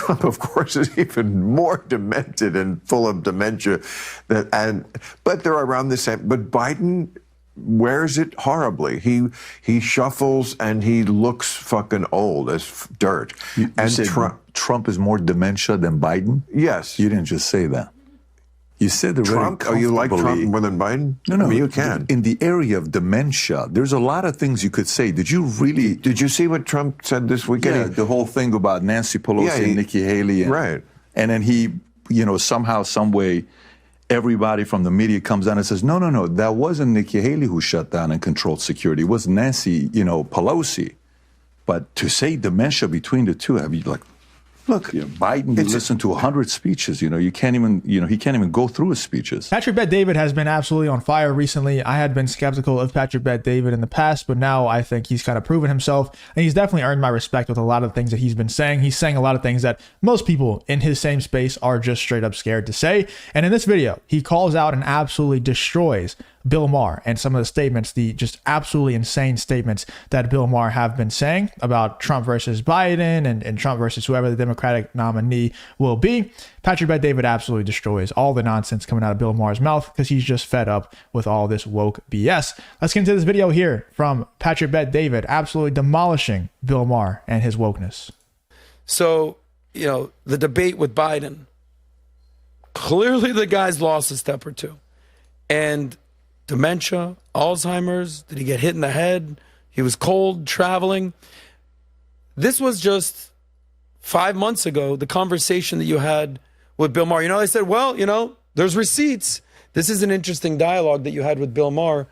Trump, of course, is even more demented and full of dementia. But they're around the same. But Biden wears it horribly. He shuffles and he looks fucking old as dirt. You said Trump is more dementia than Biden? Yes. You didn't just say that. You said the Trump. Oh, you like Trump more than Biden? No, no. I mean, you can. In the area of dementia, there's a lot of things you could say. Did you really? Did you see what Trump said this weekend? Yeah, the whole thing about Nancy Pelosi and Nikki Haley. Right. And then he, somehow, some way, everybody from the media comes down and says, no, that wasn't Nikki Haley who shut down and controlled security. It was Nancy, Pelosi. But to say dementia between the two, I mean, like, look, Biden, you listen to 100 speeches, you can't even, he can't even go through his speeches. Patrick Bet-David has been absolutely on fire recently. I had been skeptical of Patrick Bet-David in the past, but now I think he's kind of proven himself, and he's definitely earned my respect with a lot of the things that he's been saying. He's saying a lot of things that most people in his same space are just straight up scared to say. And in this video, he calls out and absolutely destroys Bill Maher and some of the statements, the just absolutely insane statements that Bill Maher have been saying about Trump versus Biden and Trump versus whoever the Democratic nominee will be. Patrick Bet-David absolutely destroys all the nonsense coming out of Bill Maher's mouth because he's just fed up with all this woke BS. Let's get into this video here from Patrick Bet-David absolutely demolishing Bill Maher and his wokeness. So, the debate with Biden, clearly the guy's lost a step or two. And dementia, Alzheimer's, did he get hit in the head? He was cold, traveling. This was just 5 months ago, the conversation that you had with Bill Maher. I said, well, there's receipts. This is an interesting dialogue that you had with Bill Maher.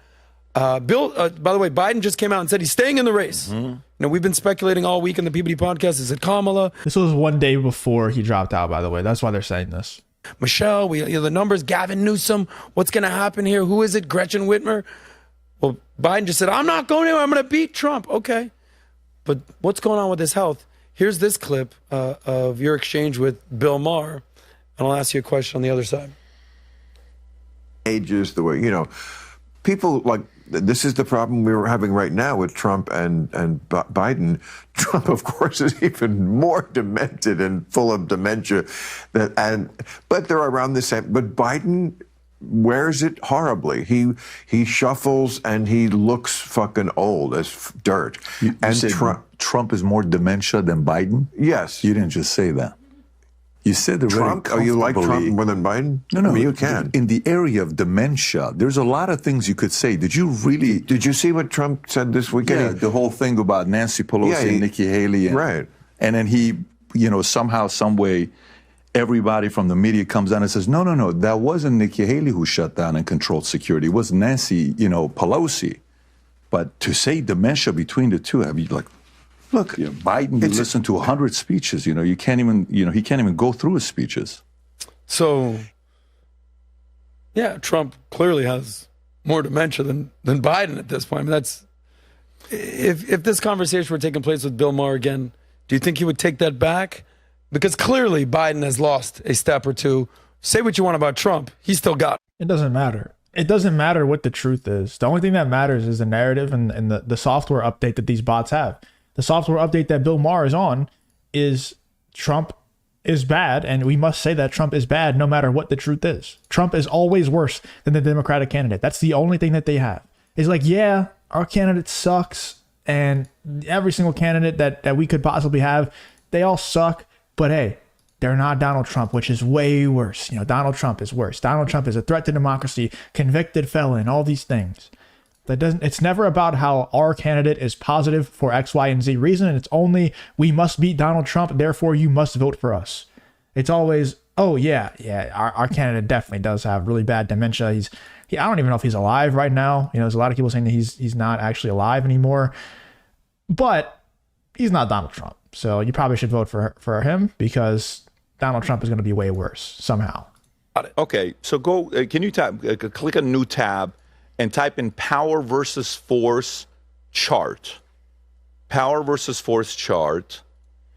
By the way, Biden just came out and said he's staying in the race. Mm-hmm. We've been speculating all week on the PBD podcast. Is it Kamala? This was one day before he dropped out, by the way. That's why they're saying this. Michelle, the numbers, Gavin Newsom, what's going to happen here? Who is it? Gretchen Whitmer? Well, Biden just said, I'm not going anywhere. I'm going to beat Trump. Okay. But what's going on with his health? Here's this clip of your exchange with Bill Maher, and I'll ask you a question on the other side. Ages, the way, people like, this is the problem we're having right now with Trump and Biden. Trump, of course, is even more demented and full of dementia. But they're around the same. But Biden wears it horribly. He shuffles and he looks fucking old as dirt. You said Trump is more dementia than Biden? Yes. You didn't just say that. You said the Trump. Oh, you like Trump more than Biden? No, no. I mean, you can. In the area of dementia, there's a lot of things you could say. Did you really? Did you see what Trump said this weekend? Yeah, the whole thing about Nancy Pelosi and Nikki Haley. Right. And then he, somehow, some way, everybody from the media comes down and says, no, that wasn't Nikki Haley who shut down and controlled security. It was Nancy, Pelosi. But to say dementia between the two, I mean, like, look, Biden, you listen to 100 speeches, you can't even, he can't even go through his speeches. So, yeah, Trump clearly has more dementia than Biden at this point. I mean, that's, if this conversation were taking place with Bill Maher again, do you think he would take that back? Because clearly Biden has lost a step or two. Say what you want about Trump, he's still got it. It doesn't matter. It doesn't matter what the truth is. The only thing that matters is the narrative and the software update that these bots have. The software update that Bill Maher is on is Trump is bad, and we must say that Trump is bad no matter what the truth is. Trump is always worse than the Democratic candidate. That's the only thing that they have. It's like, yeah, our candidate sucks, and every single candidate that we could possibly have, they all suck, but hey, they're not Donald Trump, which is way worse. Donald Trump is worse. Donald Trump is a threat to democracy, convicted felon, all these things. It's never about how our candidate is positive for X, Y, and Z reason. And it's only, we must beat Donald Trump, therefore you must vote for us. It's always, oh yeah, our candidate definitely does have really bad dementia. I don't even know if he's alive right now. There's a lot of people saying that he's not actually alive anymore, but he's not Donald Trump. So you probably should vote for him because Donald Trump is going to be way worse somehow. Okay, so go, can you click a new tab and type in power versus force chart. Power versus force chart,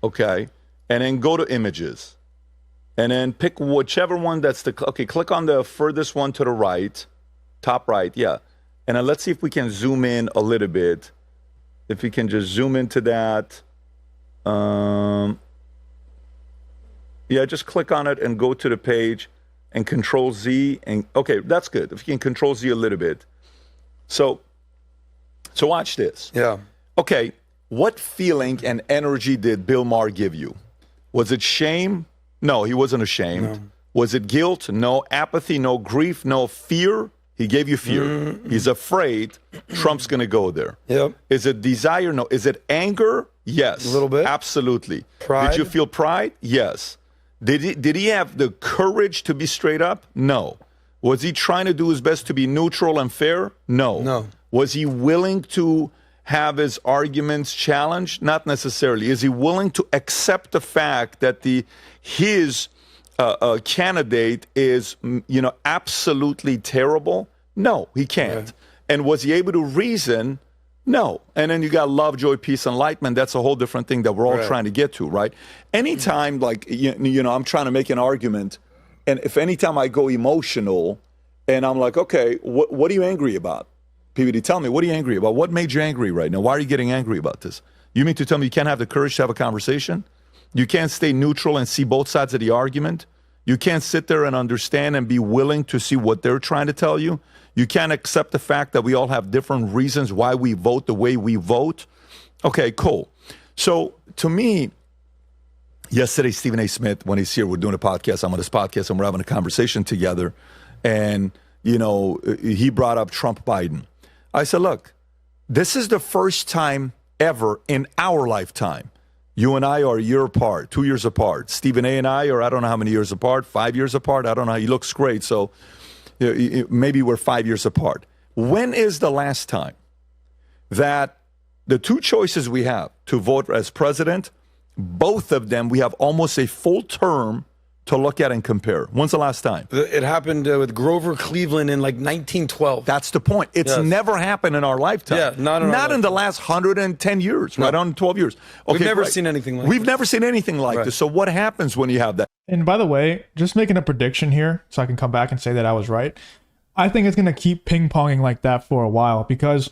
okay? And then go to images. And then pick whichever one that's okay, click on the furthest one to the right, top right, yeah. And then let's see if we can zoom in a little bit. If we can just zoom into that. Yeah, just click on it and go to the page and Control Z. And okay, that's good. If you can Control Z a little bit. So watch this. Yeah. Okay, what feeling and energy did Bill Maher give you? Was it shame? No, he wasn't ashamed. No. Was it guilt? No. Apathy? No. Grief? No. Fear? He gave you fear. He's afraid Trump's going to go there. Yep. Is it desire? No. Is it anger? Yes. A little bit. Absolutely. Pride? Did you feel pride? Yes. Did he have the courage to be straight up? No. Was he trying to do his best to be neutral and fair? No. No. Was he willing to have his arguments challenged? Not necessarily. Is he willing to accept the fact that his candidate is, absolutely terrible? No, he can't. Right. And was he able to reason? No. And then you got love, joy, peace, enlightenment. That's a whole different thing that we're all Right. trying to get to, right? Anytime, like, I'm trying to make an argument, and if anytime I go emotional and I'm like, okay, what are you angry about? PBD, tell me, what are you angry about? What made you angry right now? Why are you getting angry about this? You mean to tell me you can't have the courage to have a conversation? You can't stay neutral and see both sides of the argument? You can't sit there and understand and be willing to see what they're trying to tell you? You can't accept the fact that we all have different reasons why we vote the way we vote? Okay, cool. So to me, yesterday, Stephen A. Smith, when he's here, we're doing a podcast. I'm on this podcast and we're having a conversation together. And, he brought up Trump Biden. I said, look, this is the first time ever in our lifetime. You and I are a year apart, 2 years apart. Stephen A. and I are, I don't know how many years apart, 5 years apart. I don't know. He looks great. So maybe we're 5 years apart. When is the last time that the two choices we have to vote as president, both of them, we have almost a full term to look at and compare? When's the last time? It happened with Grover Cleveland in like 1912. That's the point. It's Yes. never happened in our lifetime. Yeah, not in our in the last 110 years, right? On 12 years. Okay, We've never right. seen anything like We've this. never seen anything like Right. this. So what happens when you have that? And by the way, just making a prediction here so I can come back and say that I was right. I think it's going to keep ping-ponging like that for a while because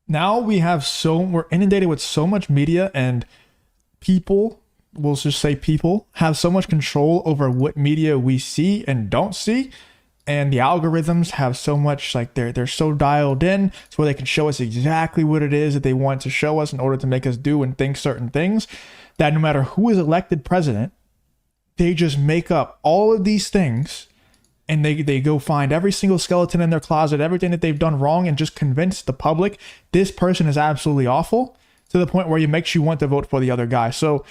now we're inundated with so much media, and people, we'll just say people, have so much control over what media we see and don't see. And the algorithms have so much, like they're so dialed in so where they can show us exactly what it is that they want to show us in order to make us do and think certain things, that no matter who is elected president, they just make up all of these things and they go find every single skeleton in their closet, everything that they've done wrong, and just convince the public this person is absolutely awful, to the point where it makes you want to vote for the other guy. So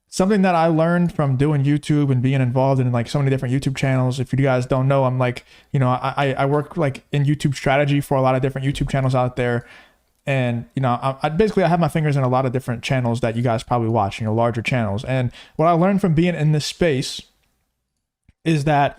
something that I learned from doing YouTube and being involved in like so many different YouTube channels. If you guys don't know, I'm like, I work like in YouTube strategy for a lot of different YouTube channels out there. And, I basically have my fingers in a lot of different channels that you guys probably watch, larger channels. And what I learned from being in this space is that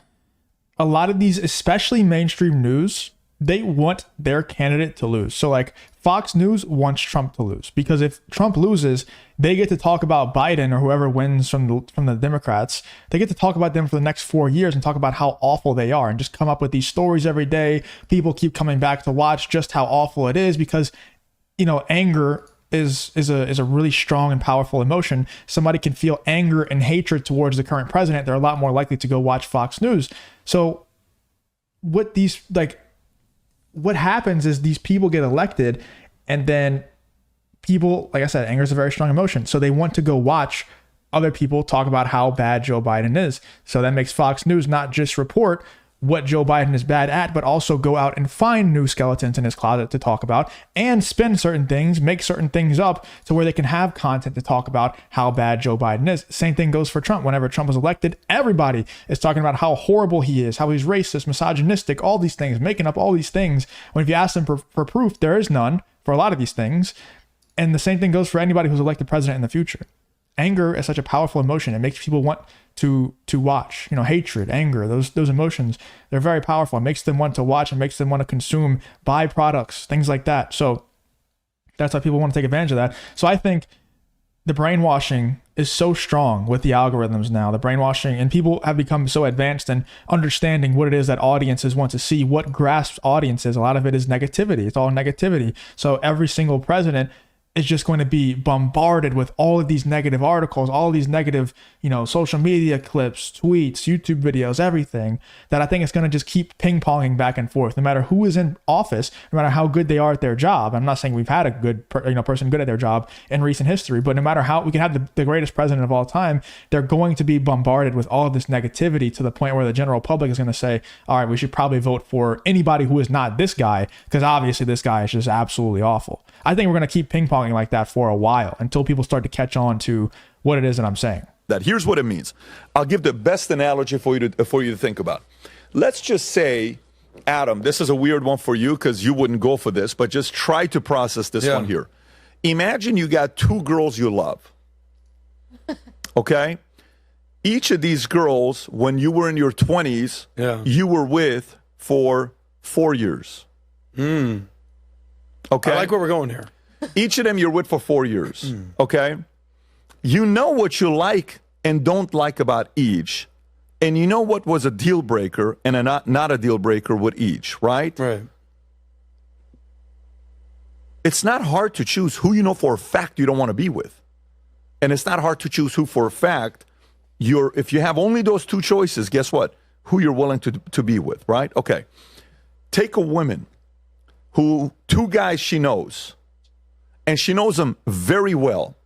a lot of these, especially mainstream news, they want their candidate to lose. So like Fox News wants Trump to lose, because if Trump loses, they get to talk about Biden or whoever wins from the Democrats. They get to talk about them for the next 4 years and talk about how awful they are and just come up with these stories every day. People keep coming back to watch just how awful it is because, anger is a really strong and powerful emotion. Somebody can feel anger and hatred towards the current president. They're a lot more likely to go watch Fox News. So what happens is these people get elected, and then people, like I said, anger is a very strong emotion. So they want to go watch other people talk about how bad Joe Biden is. So that makes Fox News not just report what Joe Biden is bad at, but also go out and find new skeletons in his closet to talk about and spin certain things, make certain things up to where they can have content to talk about how bad Joe Biden is. Same thing goes for Trump. Whenever Trump was elected, everybody is talking about how horrible he is, how he's racist, misogynistic, all these things, making up all these things. When if you ask them for proof, there is none for a lot of these things. And the same thing goes for anybody who's elected president in the future. Anger is such a powerful emotion. It makes people want to watch, hatred, anger, those emotions, they're very powerful. It makes them want to watch and makes them want to consume, buy products, things like that. So that's why people want to take advantage of that. So I think the brainwashing is so strong with the algorithms now, the brainwashing, and people have become so advanced in understanding what it is that audiences want to see, what grasps audiences. A lot of it is negativity. It's all negativity. So every single president is just going to be bombarded with all of these negative articles, all of these negative, social media clips, tweets, YouTube videos, everything, that I think it's going to just keep ping-ponging back and forth, no matter who is in office, no matter how good they are at their job. I'm not saying we've had a good person good at their job in recent history, but no matter how we can have the greatest president of all time, they're going to be bombarded with all of this negativity to the point where the general public is going to say, all right, we should probably vote for anybody who is not this guy, because obviously this guy is just absolutely awful. I think we're going to keep ping-ponging like that for a while until people start to catch on to what it is that I'm saying. That here's what it means. I'll give the best analogy for you to think about. Let's just say, Adam, this is a weird one for you because you wouldn't go for this, but just try to process this one here. Imagine you got two girls you love. Okay? Each of these girls, when you were in your 20s, you were with for 4 years. Okay? I like where we're going here. Each of them you're with for 4 years. Okay? You know what you like and don't like about each. And you know what was a deal breaker and not a deal breaker with each, right? Right. It's not hard to choose who you know for a fact you don't want to be with. And it's not hard to choose who for a fact if you have only those two choices, guess what? Who you're willing to be with, right? Okay. Take a woman who, two guys she knows, and she knows them very well.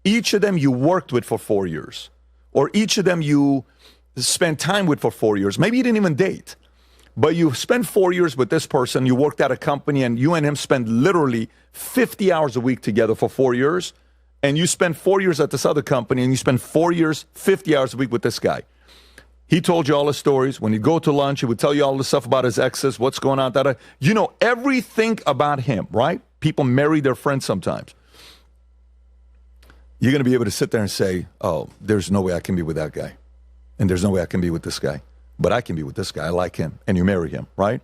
Each of them you worked with for 4 years, or each of them you spent time with for 4 years. Maybe you didn't even date, but you spent 4 years with this person. You worked at a company, and you and him spent literally 50 hours a week together for 4 years. And you spent 4 years at this other company, and you spent 4 years, 50 hours a week with this guy. He told you all his stories. When you go to lunch, he would tell you all the stuff about his exes, what's going on. You know everything about him, right? People marry their friends sometimes. You're going to be able to sit there and say, oh, there's no way I can be with that guy. And there's no way I can be with this guy. But I can be with this guy. I like him. And you marry him, right?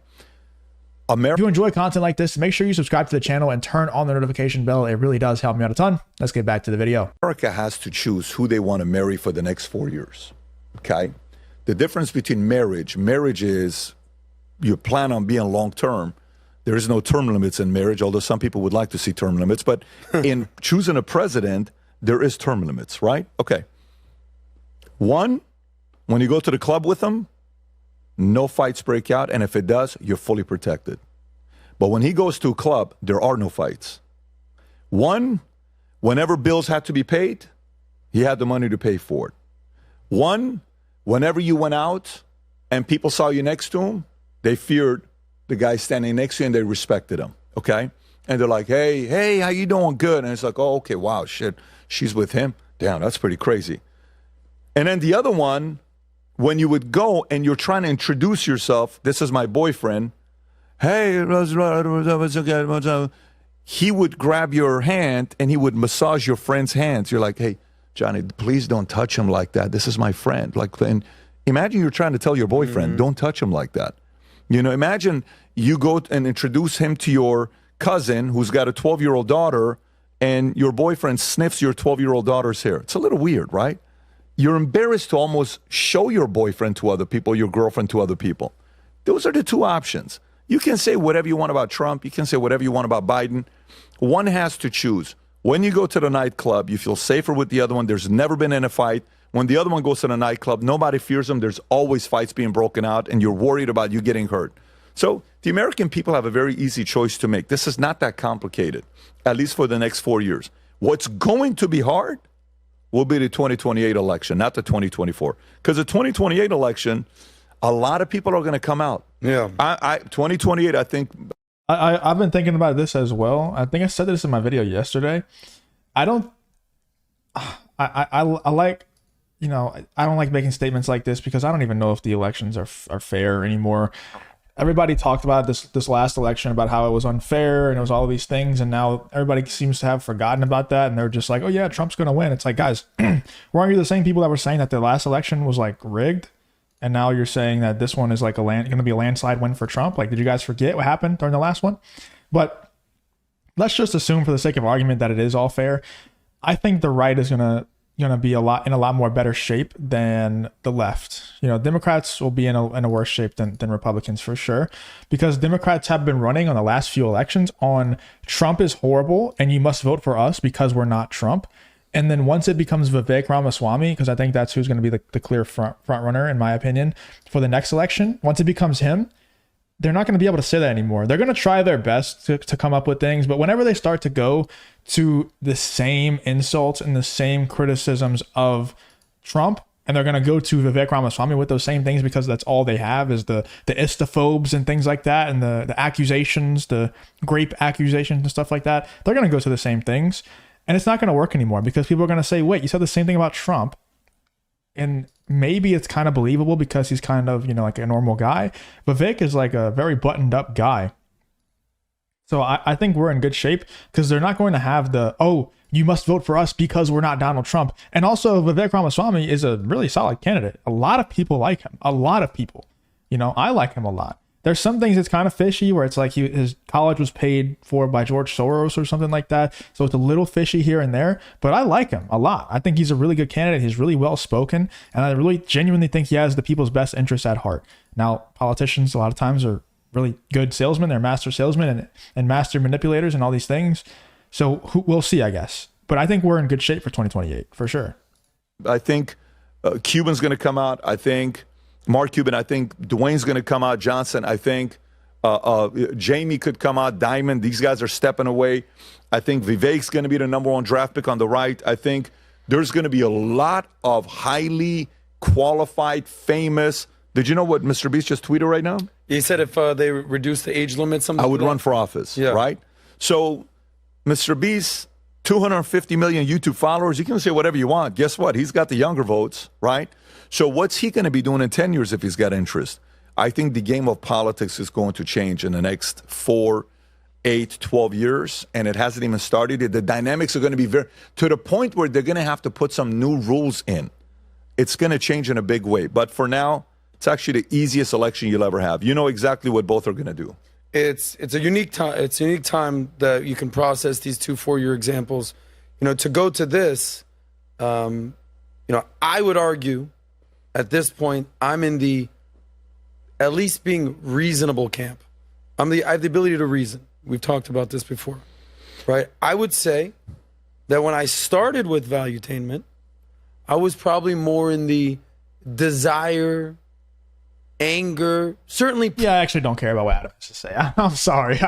If you enjoy content like this, make sure you subscribe to the channel and turn on the notification bell. It really does help me out a ton. Let's get back to the video. America has to choose who they want to marry for the next 4 years, okay? The difference between marriage is you plan on being long-term. There is no term limits in marriage, although some people would like to see term limits. But in choosing a president, there is term limits, right? Okay. One, when you go to the club with them, no fights break out, and if it does, you're fully protected. But when he goes to a club, there are no fights. One, whenever bills had to be paid, he had the money to pay for it. One, whenever you went out and people saw you next to him, they feared the guy standing next to you and they respected him, okay? And they're like, hey, how you doing? Good. And it's like, oh, okay, wow, shit, she's with him? Damn, that's pretty crazy. And then the other one, when you would go and you're trying to introduce yourself, this is my boyfriend. Hey, he would grab your hand and he would massage your friend's hands. You're like, hey, Johnny, please don't touch him like that. This is my friend. And imagine you're trying to tell your boyfriend, don't touch him like that. Imagine you go and introduce him to your cousin who's got a 12-year-old daughter, and your boyfriend sniffs your 12-year-old daughter's hair. It's a little weird, right? You're embarrassed to almost show your boyfriend to other people, your girlfriend to other people. Those are the two options. You can say whatever you want about Trump. You can say whatever you want about Biden. One has to choose. When you go to the nightclub, you feel safer with the other one. There's never been any fight. When the other one goes to the nightclub, nobody fears him. There's always fights being broken out, and you're worried about you getting hurt. So the American people have a very easy choice to make. This is not that complicated, at least for the next 4 years. What's going to be hard will be the 2028 election, not the 2024. Because the 2028 election, a lot of people are going to come out. Yeah. 2028, I think. I've been thinking about this as well. I think I said this in my video yesterday. I don't like making statements like this because I don't even know if the elections are fair anymore. Everybody talked about this last election about how it was unfair and it was all these things, and now everybody seems to have forgotten about that, and they're just like, oh yeah, Trump's gonna win. It's like, guys, weren't you the same people that were saying that the last election was like rigged, and now you're saying that this one is like gonna be a landslide win for Trump? Like, did you guys forget what happened during the last one? But let's just assume for the sake of argument that it is all fair. I think the right is gonna going to be in a lot more better shape than the left. Democrats will be in a worse shape than Republicans for sure, because Democrats have been running on the last few elections on Trump is horrible and you must vote for us because we're not Trump. And then once it becomes Vivek Ramaswamy, because I think that's who's going to be the clear front runner, in my opinion, for the next election, once it becomes him, they're not going to be able to say that anymore. They're going to try their best to come up with things, but whenever they start to go to the same insults and the same criticisms of Trump, and they're going to go to Vivek Ramaswamy with those same things because that's all they have is the istophobes and things like that, and the accusations, the grape accusations and stuff like that, they're going to go to the same things. And it's not going to work anymore because people are going to say, wait, you said the same thing about Trump. And maybe it's kind of believable because he's kind of, like a normal guy. Vivek is like a very buttoned up guy. So I think we're in good shape because they're not going to have you must vote for us because we're not Donald Trump. And also Vivek Ramaswamy is a really solid candidate. A lot of people like him. A lot of people. I like him a lot. There's some things that's kind of fishy where it's like his college was paid for by George Soros or something like that. So it's a little fishy here and there, but I like him a lot. I think he's a really good candidate. He's really well spoken. And I really genuinely think he has the people's best interests at heart. Now, politicians a lot of times are really good salesmen. They're master salesmen and master manipulators and all these things. So we'll see, I guess. But I think we're in good shape for 2028 for sure. I think Cuban's going to come out. I think Mark Cuban. I think Dwayne's going to come out. Johnson. I think Jamie could come out. Diamond. These guys are stepping away. I think Vivek's going to be the number one draft pick on the right. I think there's going to be a lot of highly qualified, famous. Did you know what Mr. Beast just tweeted right now? He said if they reduce the age limit, something I would run for office. Yeah. Right. So Mr. Beast, 250 million YouTube followers. You can say whatever you want. Guess what? He's got the younger votes, right? So what's he going to be doing in 10 years if he's got interest? I think the game of politics is going to change in the next 4, 8, 12 years, and it hasn't even started. The dynamics are going to be to the point where they're going to have to put some new rules in. It's going to change in a big way. But for now, it's actually the easiest election you'll ever have. You know exactly what both are going to do. It's a unique time. It's a unique time that you can process these 2 4-year examples. To go to this, I would argue at this point I'm in the at least being reasonable camp. I have the ability to reason. We've talked about this before, right? I would say that when I started with Valuetainment, I was probably more in the desire, anger, certainly. Yeah, I actually don't care about what Adam has to say. I'm sorry.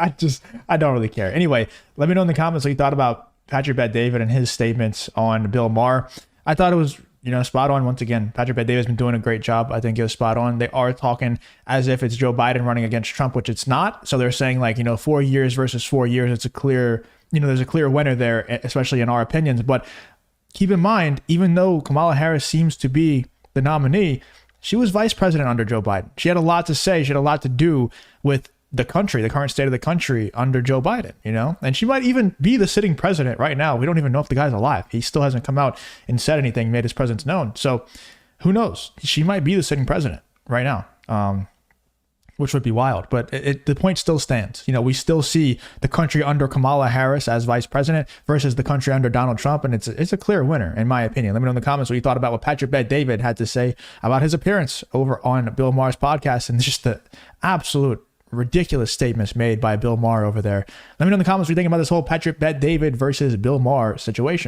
I don't really care. Anyway, let me know in the comments what you thought about Patrick Bet-David and his statements on Bill Maher. I thought it was, spot on. Once again, Patrick Bet-David has been doing a great job. I think it was spot on. They are talking as if it's Joe Biden running against Trump, which it's not. So they're saying 4 years versus 4 years. It's a clear, there's a clear winner there, especially in our opinions. But keep in mind, even though Kamala Harris seems to be the nominee, she was vice president under Joe Biden. She had a lot to say. She had a lot to do with the country, the current state of the country under Joe Biden, and she might even be the sitting president right now. We don't even know if the guy's alive. He still hasn't come out and said anything, made his presence known. So who knows? She might be the sitting president right now, which would be wild. But the point still stands. We still see the country under Kamala Harris as vice president versus the country under Donald Trump. And it's a clear winner, in my opinion. Let me know in the comments what you thought about what Patrick Bet-David had to say about his appearance over on Bill Maher's podcast and just the absolute ridiculous statements made by Bill Maher over there. Let me know in the comments what you think about this whole Patrick Bet-David versus Bill Maher situation.